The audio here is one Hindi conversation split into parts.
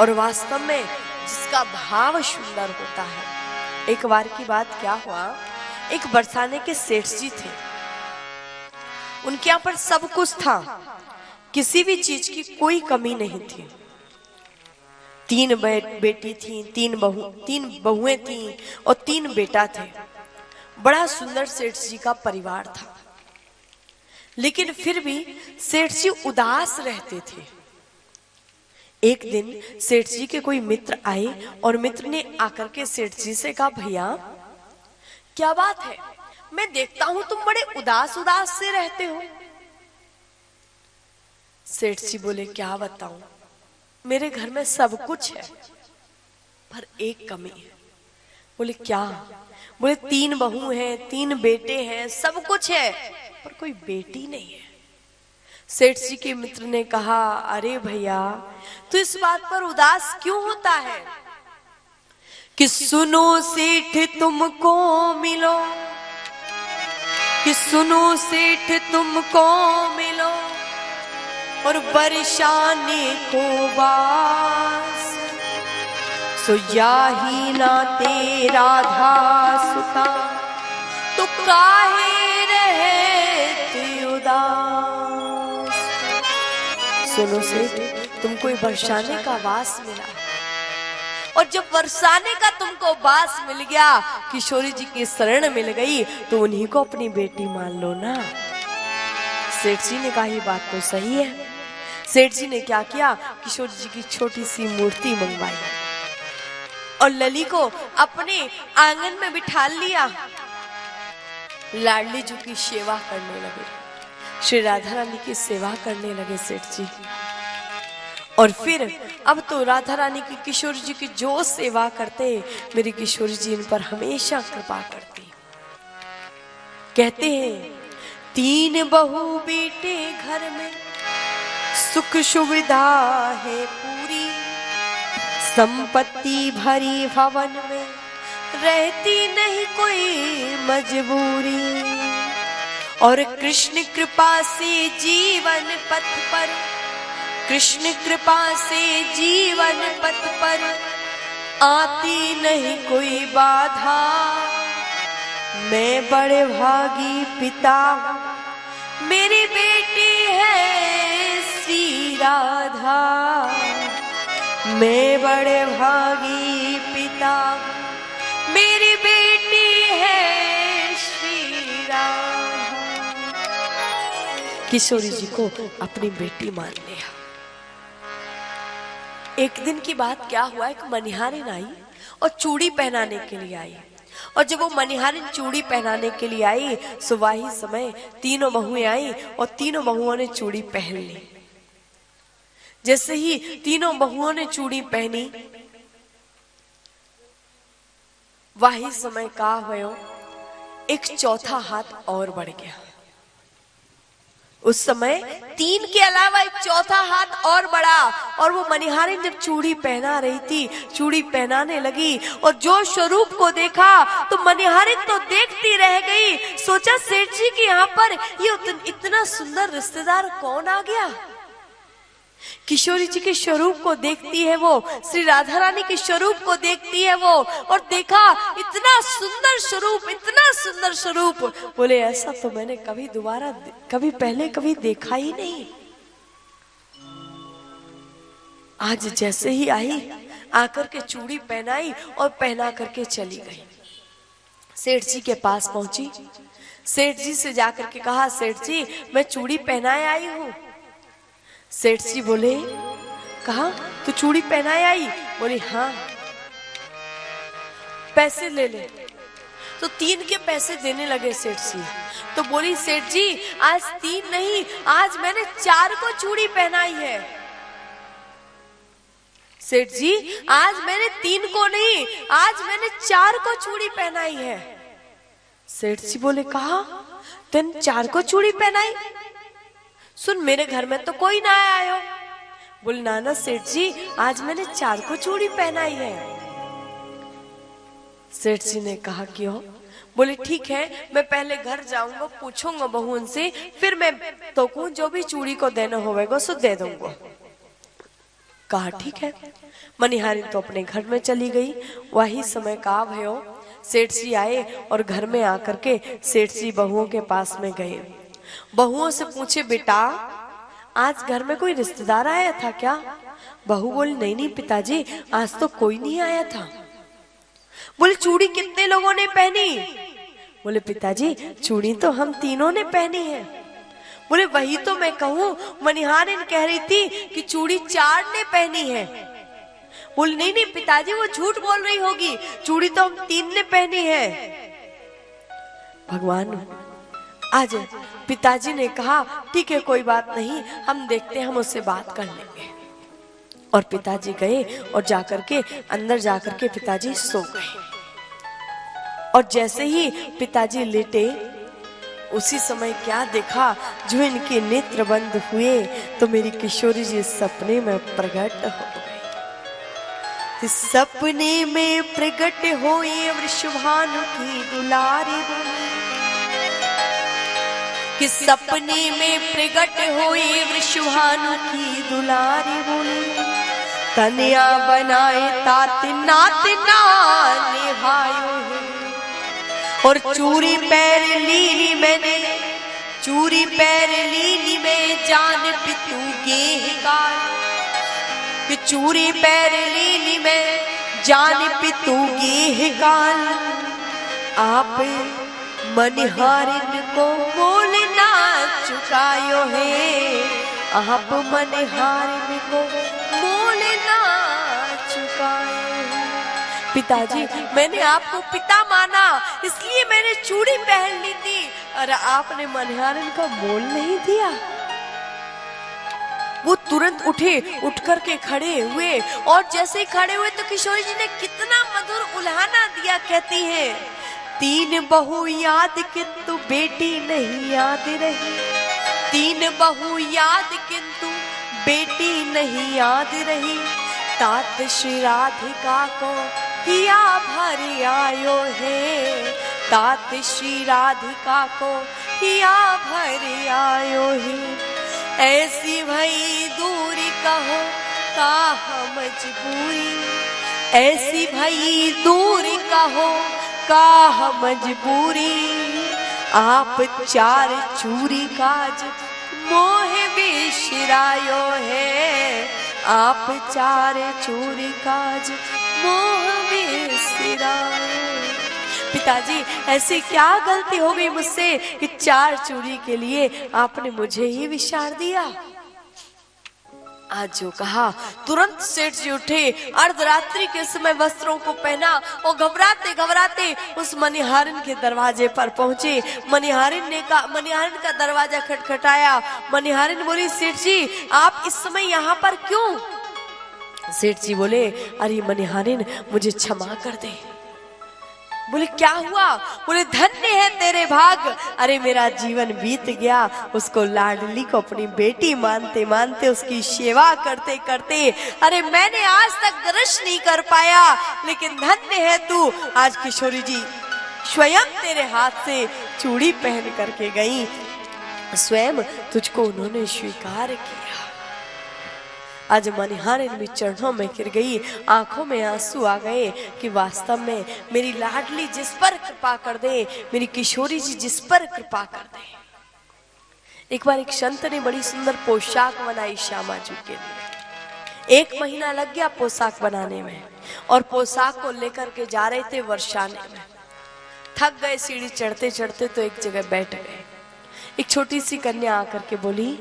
और वास्तव में जिसका भाव सुंदर होता है। एक बार की बात क्या हुआ, एक बरसाने के सेठ जी थे, उनके यहाँ पर सब कुछ था, किसी भी चीज की कोई कमी नहीं थी। 3 बेटी थी, 3 बहुएं थी और 3 बेटा थे। बड़ा सुंदर सेठ जी का परिवार था, लेकिन फिर भी सेठ जी उदास रहते थे। एक दिन सेठ जी के कोई मित्र आए और मित्र ने आकर के सेठ जी से कहा, भैया क्या बात है, मैं देखता हूं तुम बड़े उदास उदास से रहते हो। सेठ जी बोले, क्या बताऊं, मेरे घर में सब कुछ है पर एक कमी है। बोले क्या? बोले 3 बहू हैं, 3 बेटे हैं, सब कुछ है पर कोई बेटी नहीं है। सेठ जी के मित्र ने कहा, अरे भैया तू इस बात पर उदास क्यों होता है कि सुनो सेठ तुमको मिलो, कि सुनो सेठ तुमको मिलो और बरसाने को बास, सो याही ना तेरा धासुता तो काहे रहते उदास। सुनो सेठ, तुमको बरसाने का वास मिला, और जब बरसाने का तुमको वास मिल गया, किशोरी जी की शरण मिल गई, तो उन्हीं को अपनी बेटी मान लो ना। सेठ जी ने कहा, ये बात तो सही है। सेठ जी ने क्या किया, किशोर जी की छोटी सी मूर्ति मंगवाई और लली को अपने आंगन में बिठा लिया। लाडली जी की सेवा करने लगे, श्री राधा रानी की सेवा करने लगे सेठ जी। और फिर अब तो राधा रानी की किशोर जी की जो सेवा करते, मेरी किशोर जी इन पर हमेशा कृपा करती। कहते हैं 3 बहू बेटे घर में, सुख सुविधा है पूरी, संपत्ति भरी भवन में, रहती नहीं कोई मजबूरी। और कृष्ण कृपा से जीवन पथ पर, कृष्ण कृपा से जीवन पथ पर आती नहीं कोई बाधा। मैं बड़े भागी पिता, मेरी बेटी है श्री राधा। मैं बड़े भागी पिता, मेरी बेटी है श्री राधा। किशोरी जी को अपनी बेटी मान लिया। एक दिन की बात क्या हुआ, एक मनिहारिन आई और चूड़ी पहनाने के लिए आई। और जब वो मनिहारिन चूड़ी पहनाने के लिए आई, सुबह समय 3 बहुएं आई और 3 बहुओं ने चूड़ी पहन ली। जैसे ही 3 बहुओं ने चूड़ी पहनी, वही समय का हुआ, एक चौथा हाथ और बढ़ गया। उस समय 3 के अलावा एक चौथा हाथ और बढ़ा, और वो मनिहारिन जब चूड़ी पहना रही थी, चूड़ी पहनाने लगी और जो स्वरूप को देखा तो मनिहारिन तो देखती रह गई। सोचा सेठ जी कि यहाँ पर ये इतना सुंदर रिश्तेदार कौन आ गया। किशोरी जी के स्वरूप को देखती है वो, श्री राधा रानी के स्वरूप को देखती है वो, और देखा इतना सुंदर स्वरूप, इतना सुंदर स्वरूप। बोले ऐसा तो मैंने कभी पहले कभी देखा ही नहीं। आज जैसे ही आई, आकर के चूड़ी पहनाई और पहना करके चली गई। सेठ जी के पास पहुंची, सेठ जी से जाकर के कहा, सेठ जी मैं चूड़ी पहनाए आई हूं। सेठ जी बोले, कहा तू चूड़ी पहनाए आई? बोली हाँ। पैसे ले ले। तो 3 के पैसे देने लगे सेठ जी। तो बोली, सेठ जी आज 3 नहीं, आज मैंने 4 को चूड़ी पहनाई है। सेठ जी आज मैंने 3 को नहीं, आज मैंने 4 को चूड़ी पहनाई है। सेठ जी बोले, कहा तुम 4 को चूड़ी पहनाई? सुन, मेरे घर में तो कोई ना आया हो। बोले ना सेठ जी, आज मैंने 4 को चूड़ी पहनाई है। सेठ जी ने कहा क्यों? बोले ठीक है, मैं पहले घर जाऊंगा, पूछूंगा बहू उनसे, फिर मैं तो जो भी चूड़ी को देना होगा सो दे दूंगा। कहा ठीक है। मनिहारिन तो अपने घर में चली गई। वही समय का भयो सेठ जी आए और घर में आकर के सेठ जी बहुओं के पास में गए। बहुओं से पूछे, बेटा आज घर में कोई रिश्तेदार आया था क्या? बहू बोली, नहीं नहीं पिताजी, आज तो कोई नहीं आया था। बोले, चूड़ी कितने लोगों ने पहनी? बोले, पिताजी चूड़ी तो हम तीनों ने पहनी है। बोले, वही तो मैं कहूँ, मनिहारिन कह रही थी कि चूड़ी 4 ने पहनी है। बोले, नहीं नहीं पिताजी, वो झूठ बोल रही होगी, चूड़ी तो हम 3 ने पहनी है। भगवान, आज पिताजी ने कहा ठीक है कोई बात नहीं, हम देखते हैं, हम उससे बात कर लेंगे। और पिताजी गए और जाकर के अंदर जाकर के पिताजी सो गए। और जैसे ही पिताजी लेटे, उसी समय क्या देखा, जो इनके नेत्र बंद हुए तो मेरी किशोरी जी सपने में प्रकट हो गई। सपने में प्रकट हुए वृषभानु की दुलारी बोली, कि सपने में प्रकट हुए वृषभानु की दुलारी बोली, तनिया बनाए तात नात नाने भाइयों है। और चूड़ी पैर लीनी मैंने, चूड़ी पैर लीनी में जान पितू गेहगाल, कि चूड़ी पैर लीनी में जान पितू गेहगाल। आप मनिहारिन को मोल ना चुकायो है, आप मनिहारिन को मोल ना चुकायो। पिताजी मैंने आपको पिता माना, इसलिए मैंने चूड़ी पहन ली थी, और आपने मनिहारिन का मोल नहीं दिया। वो तुरंत उठे, उठ करके खड़े हुए, और जैसे ही खड़े हुए तो किशोरी जी ने कितना मधुर उल्हाना दिया। कहती है, 3 बहू याद किंतु बेटी नहीं याद रही, 3 बहू याद किंतु बेटी नहीं याद रही। तात श्री राधिका को किया भर आयो है, तात श्री राधिका को किया भर आयो है। ऐसी भई दूरी कहो काह मजबूरी, ऐसी भई दूरी कहो काह मजबूरी। आप 4 चूरी काज मोह बिसरायो है, आप 4 चूरी काज मोह बिसरायो। पिताजी ऐसी क्या गलती हो गई मुझसे कि 4 चूड़ी के लिए आपने मुझे ही विचार दिया। आज जो कहा, तुरंत सेठ जी उठे, अर्धरात्रि के समय वस्त्रों को पहना और घबराते घबराते उस मनिहारिन के दरवाजे पर पहुंचे। मनिहारिन का दरवाजा खटखटाया। मनिहारिन बोली, सेठ जी आप इस समय यहाँ पर क्यों? सेठ जी बोले, अरे मनिहारिन मुझे क्षमा कर दे। बोले, क्या हुआ? बोले, धन्य है तेरे भाग, अरे मेरा जीवन बीत गया उसको, लाडली को अपनी बेटी मानते मानते, उसकी सेवा करते करते, अरे मैंने आज तक दर्शन नहीं कर पाया, लेकिन धन्य है तू, आज किशोरी जी स्वयं तेरे हाथ से चूड़ी पहन करके गई, स्वयं तुझको उन्होंने स्वीकार किया। आज मनिहारिन भी चरणों में गिर गई, आंखों में आंसू आ गए कि वास्तव में मेरी लाडली जिस पर कृपा कर दे, मेरी किशोरी जी जिस पर कृपा कर दे। एक बार एक संत ने बड़ी सुंदर पोशाक बनाई श्यामा जी के लिए। 1 महीना लग गया पोशाक बनाने में, और पोशाक को लेकर के जा रहे थे वर्षाने में। थक गए सीढ़ी चढ़ते चढ़ते तो एक जगह बैठ गए। एक छोटी सी कन्या आकर के बोली,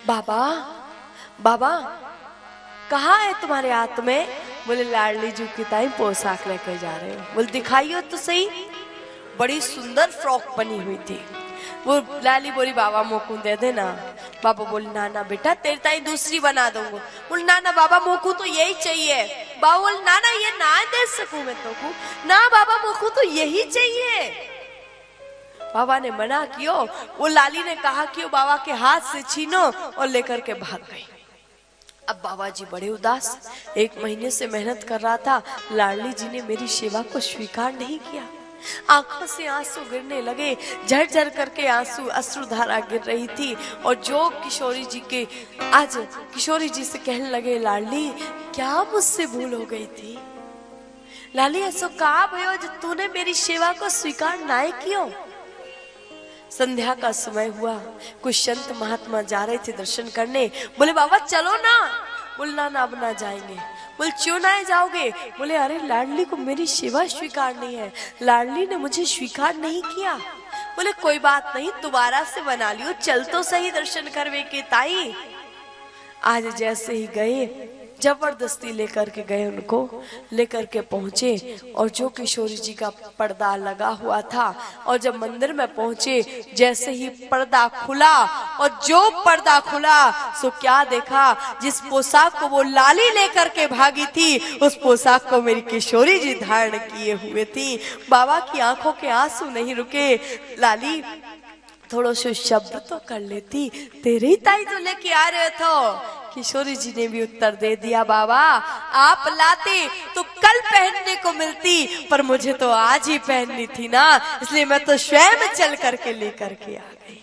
बाबा बाबा कहाँ है तुम्हारे हाथ में? बोले, लाडली जी की ताई पोशाक लेकर जा रहे हो। बोले, दिखाइयो तो सही। बड़ी सुंदर फ्रॉक बनी हुई थी। वो लाली बोली, बाबा मोकू दे देना। बाबा बोले, ना ना बेटा तेरी ताई दूसरी बना दूंगा। बोले, ना ना बाबा मोकू तो यही चाहिए। बाबा बोले, ना ना ये ना दे सकूं मैं तो को, ना बाबा मोकू तो यही चाहिए। बाबा ने मना कियो। वो लाली ने कहा कि बाबा के हाथ से छीनो, और लेकर के भाग गई। अब बाबा जी बड़े उदास, 1 महीने से मेहनत कर रहा था, लाडली जी ने मेरी सेवा को स्वीकार नहीं किया। आंखों से आंसू गिरने लगे, झरझर करके आंसू अश्रुधारा गिर रही थी। और जो किशोरी जी के आज किशोरी जी से कहने लगे, लाडली क्या मुझसे भूल हो गई थी? लाली ऐसो कहा भयो जो तूने मेरी सेवा को स्वीकार ना कियो? संध्या का समय हुआ, कुछ संत महात्मा जा रहे थे दर्शन करने। बोले बाबा चलो ना। बोलना ना अब ना जाएंगे। बोले क्यों ना जाओगे? बोले अरे लाडली को मेरी सेवा स्वीकार नहीं है, लाडली ने मुझे स्वीकार नहीं किया। बोले कोई बात नहीं, दोबारा से बना लियो, चल तो सही दर्शन करवे के ताई। आज जैसे ही गए, जबरदस्ती लेकर के गए, उनको लेकर के पहुंचे। और जो किशोरी जी का पर्दा लगा हुआ था, और जब मंदिर में पहुंचे, जैसे ही पर्दा खुला, और जो पर्दा खुला सो क्या देखा, जिस पोशाक को वो लाली लेकर के भागी थी, उस पोशाक को मेरी किशोरी जी धारण किए हुए थी। बाबा की आंखों के आंसू नहीं रुके। लाली थोड़ा सा शब्द तो कर लेती, तेरे ही ताई तो लेके आ रहे थे। किशोरी जी ने भी उत्तर दे दिया, बाबा आप लाते तो कल पहनने को मिलती, पर मुझे तो आज ही पहननी थी ना, इसलिए मैं तो स्वयं चल करके लेकर के आ गई।